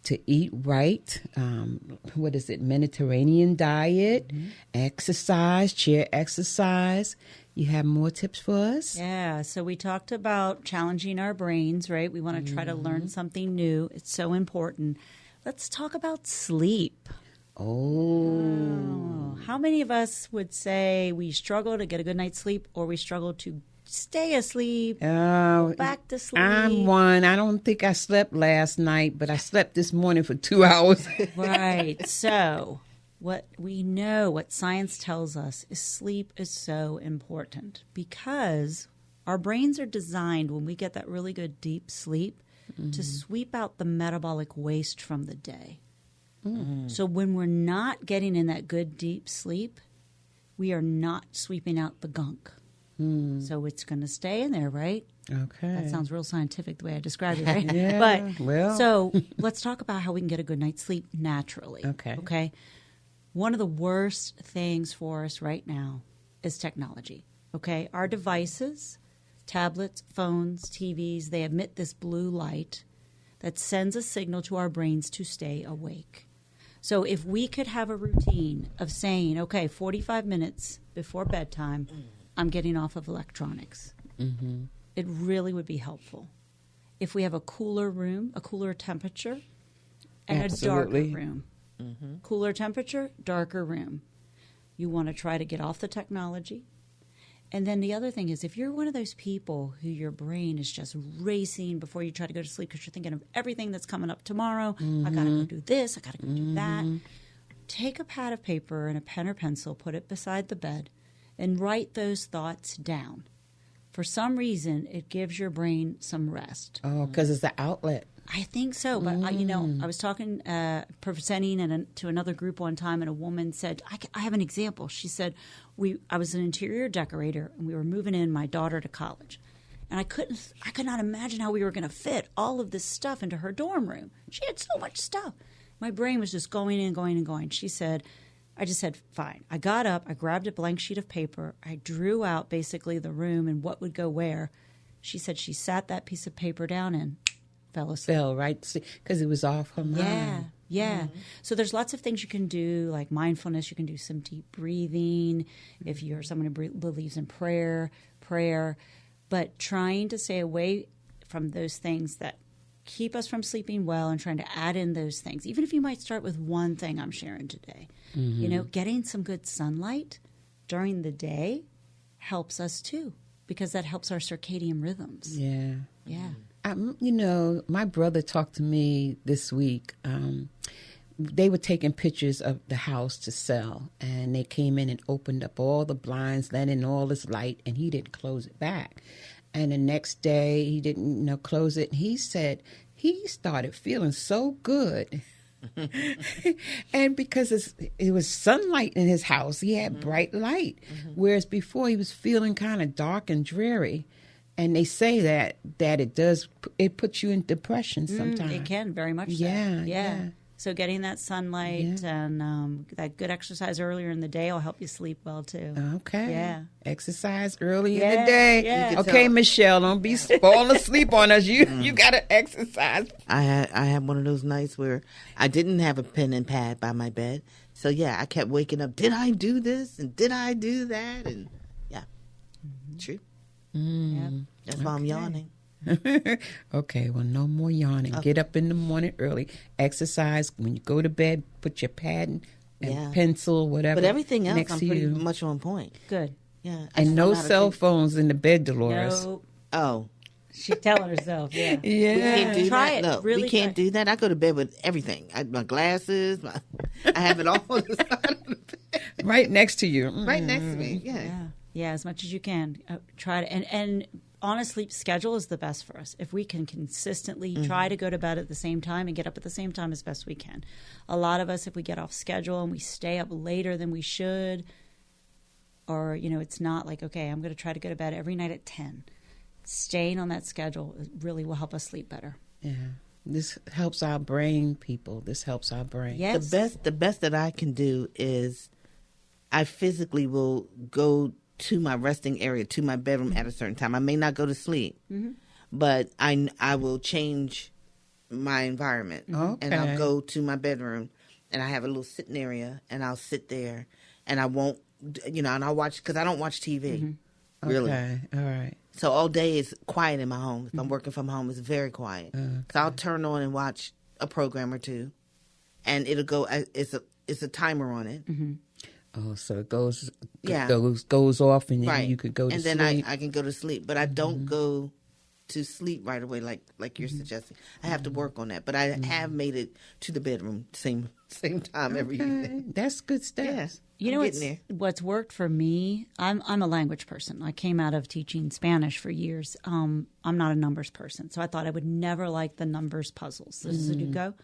to eat right. What is it? Mediterranean diet, exercise, chair exercise. You have more tips for us? Yeah, so we talked about challenging our brains, right? We want to try to learn something new. It's so important. Let's talk about sleep. Oh. How many of us would say we struggle to get a good night's sleep or we struggle to stay asleep, go back to sleep? I'm one. I don't think I slept last night, but I slept this morning for 2 hours. Right. So what we know, what science tells us, is sleep is so important because our brains are designed when we get that really good deep sleep to sweep out the metabolic waste from the day. So when we're not getting in that good deep sleep, we are not sweeping out the gunk. So it's going to stay in there, right? Okay. That sounds real scientific the way I described it, right? Yeah, But well. so let's talk about how we can get a good night's sleep naturally. Okay. One of the worst things for us right now is technology. Okay. Our devices, tablets, phones, TVs, they emit this blue light that sends a signal to our brains to stay awake. So if we could have a routine of saying, okay, 45 minutes before bedtime, I'm getting off of electronics, it really would be helpful. If we have a cooler room, a cooler temperature, and Absolutely. a darker room. Cooler temperature, darker room. You want to try to get off the technology. And then the other thing is, if you're one of those people who your brain is just racing before you try to go to sleep because you're thinking of everything that's coming up tomorrow, I got to go do this, I got to go do that. Take a pad of paper and a pen or pencil, put it beside the bed, and write those thoughts down. For some reason, it gives your brain some rest. Oh, because it's the outlet. I think so, but I was talking, presenting to another group one time, and a woman said, "I have an example." She said, "I was an interior decorator, and we were moving in my daughter to college, and I could not imagine how we were going to fit all of this stuff into her dorm room. She had so much stuff. My brain was just going and going and going." She said, "I just said fine." I got up, I grabbed a blank sheet of paper, I drew out basically the room and what would go where. She said she sat that piece of paper down and fell asleep. Fell, right? Because it was off her mind. Yeah. So there's lots of things you can do, like mindfulness. You can do some deep breathing. If you're someone who believes in prayer. But trying to stay away from those things that keep us from sleeping well and trying to add in those things. Even if you might start with one thing I'm sharing today. Getting some good sunlight during the day helps us too, because that helps our circadian rhythms. Yeah. Yeah. My brother talked to me this week. They were taking pictures of the house to sell, and they came in and opened up all the blinds, let in all this light, and he didn't close it back. And the next day, he didn't close it. And he said he started feeling so good. And because it was sunlight in his house, he had bright light, whereas before he was feeling kind of dark and dreary. And they say that it puts you in depression sometimes. It can, very much so. Yeah. So getting that sunlight and that good exercise earlier in the day will help you sleep well too. Okay. Yeah. Exercise early in the day. Yeah. Okay, Michelle, don't be falling asleep on us. You got to exercise. I had one of those nights where I didn't have a pen and pad by my bed. So, I kept waking up. Did I do this? And did I do that? And, true. Yep. That's why I'm yawning. Okay, well, no more yawning. Get up in the morning early. Exercise. When you go to bed, put your pad and pencil, whatever. But everything else, next I'm to pretty you. much on point. Good. Yeah. And no cell phones in the bed, Dolores. No. Oh. She's telling herself, Yeah. We can't do Try that. it. No, Really we can't try. do that. I go to bed with everything. My glasses. I have it all on the side of the bed. Right next to you. Right next to me. Yeah, as much as you can. Try to, and on a sleep schedule is the best for us. If we can consistently try to go to bed at the same time and get up at the same time as best we can. A lot of us, if we get off schedule and we stay up later than we should, or, it's not like, okay, I'm going to try to go to bed every night at 10. Staying on that schedule really will help us sleep better. Yeah. This helps our brain, people. This helps our brain. Yes. The best that I can do is I physically will go to my resting area, to my bedroom at a certain time. I may not go to sleep, but I will change my environment. And I'll go to my bedroom, and I have a little sitting area, and I'll sit there, and I won't, and I'll watch, because I don't watch TV, really. Okay, all right. So all day is quiet in my home. If I'm working from home, it's very quiet. So I'll turn on and watch a program or two, and it'll go, it's a timer on it. Oh, so it goes off, and then you could go to sleep. And then I can go to sleep, but I don't go to sleep right away like you're suggesting. I have to work on that, but I have made it to the bedroom same time every evening. That's good stuff. Yes. You know what's worked for me? I'm a language person. I came out of teaching Spanish for years. I'm not a numbers person, so I thought I would never like the numbers puzzles, the Sudoku.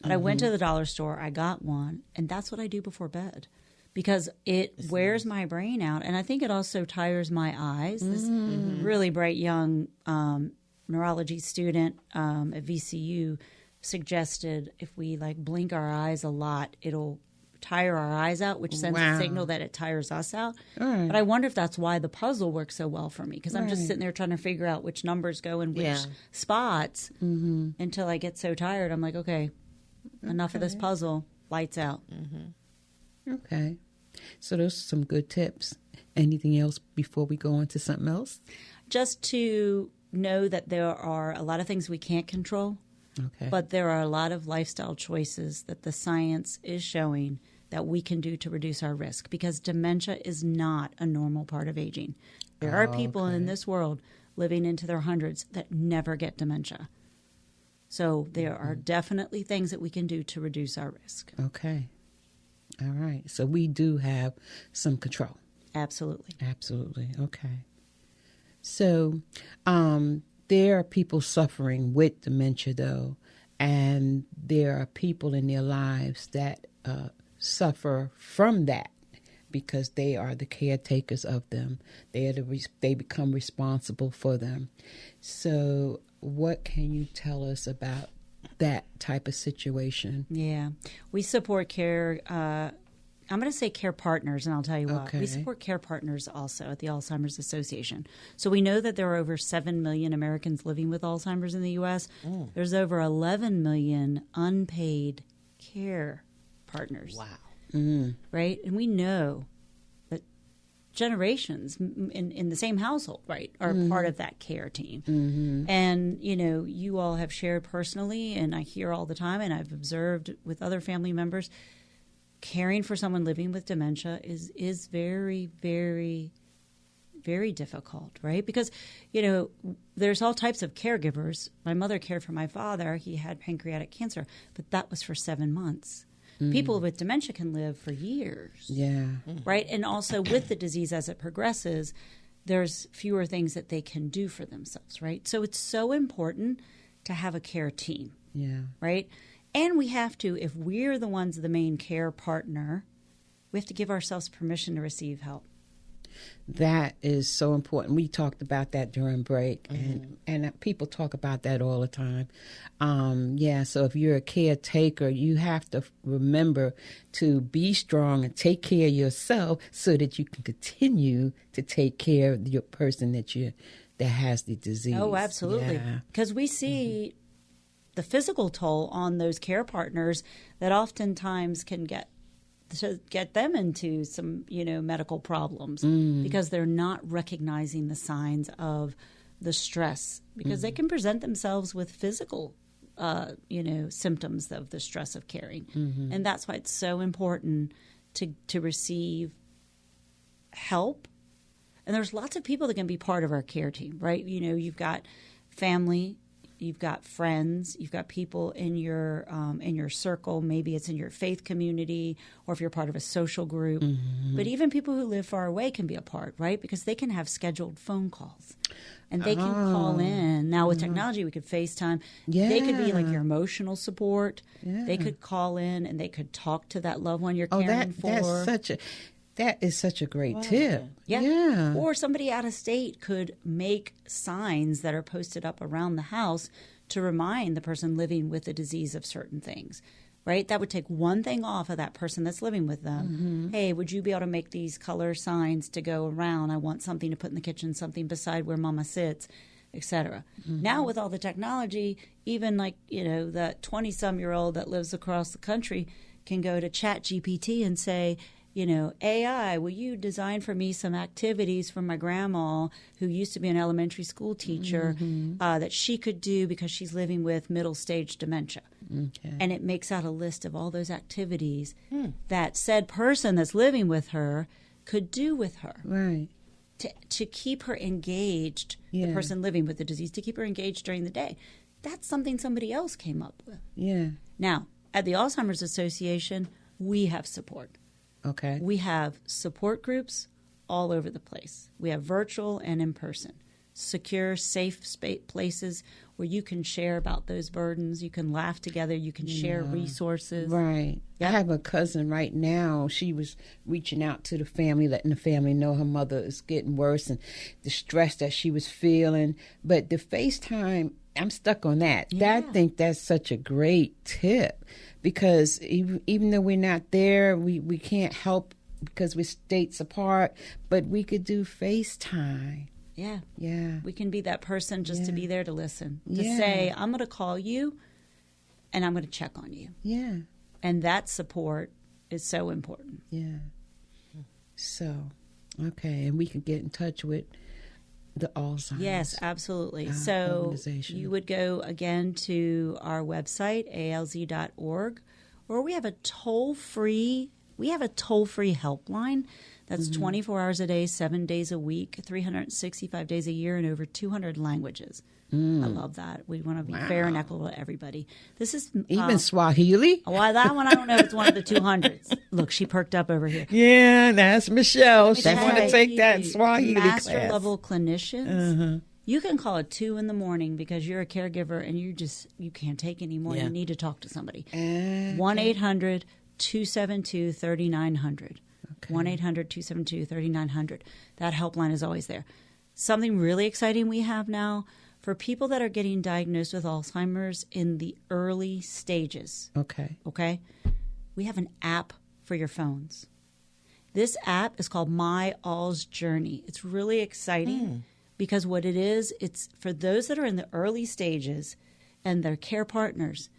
But I went to the dollar store, I got one, and that's what I do before bed, because it wears my brain out, and I think it also tires my eyes. This really bright young neurology student at VCU suggested if we blink our eyes a lot, it'll tire our eyes out, which sends a signal that it tires us out. Right. But I wonder if that's why the puzzle works so well for me, because I'm just sitting there trying to figure out which numbers go in which spots until I get so tired. I'm like, okay, enough of this puzzle. Lights out. Okay. So those are some good tips. Anything else before we go on to something else? Just to know that there are a lot of things we can't control, but there are a lot of lifestyle choices that the science is showing that we can do to reduce our risk, because dementia is not a normal part of aging. There are people in this world living into their hundreds that never get dementia. So there are definitely things that we can do to reduce our risk. Okay. All right. So we do have some control. Absolutely. Absolutely. Okay. So there are people suffering with dementia, though, and there are people in their lives that suffer from that because they are the caretakers of them. They become responsible for them. So what can you tell us about that type of situation? Yeah. We support care. I'm going to say care partners, and I'll tell you why. We support care partners also at the Alzheimer's Association. So we know that there are over 7 million Americans living with Alzheimer's in the U.S. There's over 11 million unpaid care partners. Wow. Right? And we know that generations in the same household, right, are part of that care team. And, you all have shared personally, and I hear all the time, and I've observed with other family members, caring for someone living with dementia is very, very, very difficult, right? Because, there's all types of caregivers. My mother cared for my father. He had pancreatic cancer, but that was for 7 months. People with dementia can live for years. Yeah. Right? And also with the disease as it progresses, there's fewer things that they can do for themselves, right? So it's so important to have a care team. Yeah. Right? And we have to, if we're the ones, the main care partner, we have to give ourselves permission to receive help. That is so important. We talked about that during break, and people talk about that all the time. So if you're a caretaker, you have to remember to be strong and take care of yourself so that you can continue to take care of your person that has the disease. Oh, absolutely. Because we see the physical toll on those care partners that oftentimes can get them into some, medical problems because they're not recognizing the signs of the stress, because they can present themselves with physical, symptoms of the stress of caring. And that's why it's so important to receive help. And there's lots of people that can be part of our care team, right? You've got family, you've got friends, you've got people in your circle. Maybe it's in your faith community, or if you're part of a social group. But even people who live far away can be a part, right? Because they can have scheduled phone calls, and they can call in. Now with technology, we could FaceTime. Yeah. They could be like your emotional support. Yeah. They could call in and they could talk to that loved one you're caring for. That is such a great tip. Yeah. Or somebody out of state could make signs that are posted up around the house to remind the person living with the disease of certain things, right? That would take one thing off of that person that's living with them. Hey, would you be able to make these color signs to go around? I want something to put in the kitchen, something beside where mama sits. etc. Now with all the technology, even like, the 20-some-year-old that lives across the country can go to ChatGPT and say, AI, will you design for me some activities for my grandma who used to be an elementary school teacher that she could do because she's living with middle stage dementia. Okay. And it makes out a list of all those activities that said person that's living with her could do with her. Right. To keep her engaged, the person living with the disease, to keep her engaged during the day. That's something somebody else came up with. Yeah. Now, at the Alzheimer's Association, we have support. Okay. We have support groups all over the place. We have virtual and in person. Secure, safe places where you can share about those burdens. You can laugh together. You can share resources. Right. Yep. I have a cousin right now. She was reaching out to the family, letting the family know her mother is getting worse and the stress that she was feeling. But the FaceTime, I'm stuck on that. Yeah. I think that's such a great tip because even though we're not there, we can't help because we're states apart, but we could do FaceTime. Yeah. Yeah. We can be that person just to be there to listen, to say, I'm going to call you and I'm going to check on you. Yeah. And that support is so important. Yeah. So, okay. And we can get in touch with the Alzheimer's. Yes, absolutely. So you would go again to our website, alz.org, or we have a toll-free helpline. That's 24 hours a day, 7 days a week, 365 days a year, in over 200 languages. I love that. We want to be fair and equitable to everybody. This is even Swahili. Well, that one I don't know if it's one of the 200s. Look, she perked up over here. Yeah, that's Michelle. She want to take that Swahili class. Master level clinicians. You can call at 2 a.m. because you're a caregiver and you can't take anymore. You need to talk to somebody. 1-800-272-3900. 1-800-272-3900. That helpline is always there. Something really exciting we have now for people that are getting diagnosed with Alzheimer's in the early stages. Okay. We have an app for your phones. This app is called MyAlzjourney. It's really exciting because what it is, it's for those that are in the early stages and their care partners.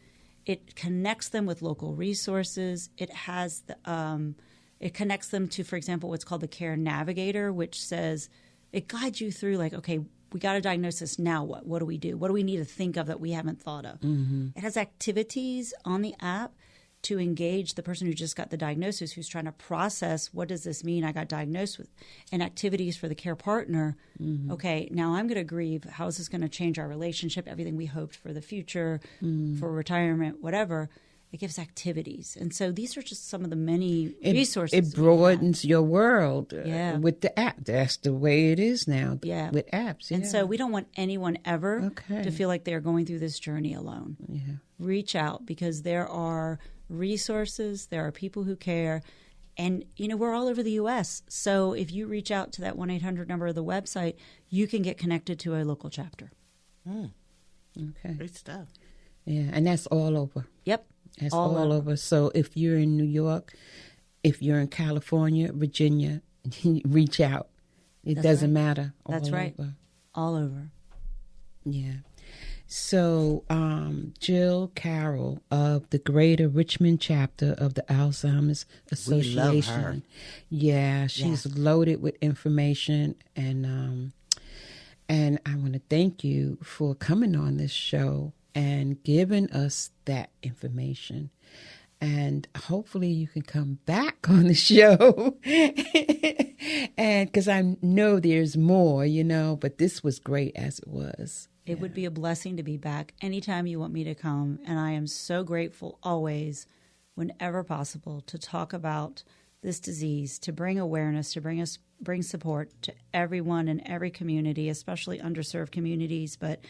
It connects them with local resources. It has it connects them to, for example, what's called the Care Navigator, which says it guides you through like, okay, we got a diagnosis. Now what? What do we do? What do we need to think of that we haven't thought of? It has activities on the app to engage the person who just got the diagnosis, who's trying to process, what does this mean I got diagnosed with? And activities for the care partner. Okay, now I'm going to grieve. How is this going to change our relationship, everything we hoped for the future, for retirement, whatever? It gives activities. And so these are just some of the many resources. It broadens your world with the app. That's the way it is now with apps. And so we don't want anyone ever to feel like they're going through this journey alone. Reach out because there are resources, there are people who care, and we're all over the U.S. So if you reach out to that 1-800 number of the website, you can get connected to a local chapter. Okay, great stuff. Yeah, and that's all over. Yep, that's all over. So if you're in New York, if you're in California, Virginia, reach out. It doesn't matter. That's right. All over. Yeah. So, Jill Carroll of the Greater Richmond chapter of the Alzheimer's Association. We love her. Yeah, she's loaded with information, and I want to thank you for coming on this show and giving us that information. And hopefully you can come back on the show. And because I know there's more, but this was great as it was. It would be a blessing to be back anytime you want me to come. And I am so grateful always, whenever possible, to talk about this disease, to bring awareness, to bring support to everyone in every community, especially underserved communities. But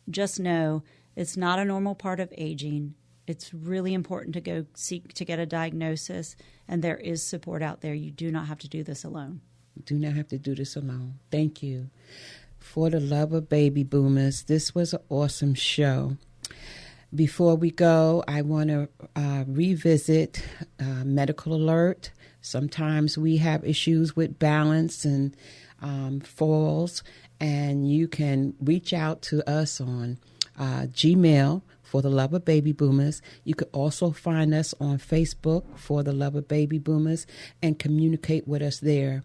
just know it's not a normal part of aging. It's really important to go seek to get a diagnosis, and there is support out there. You do not have to do this alone. Do not have to do this alone. Thank you. For the love of baby boomers, this was an awesome show. Before we go, I want to revisit medical alert. Sometimes we have issues with balance and falls, and you can reach out to us on Gmail for the Love of Baby Boomers. You could also find us on Facebook for the Love of Baby Boomers and communicate with us there.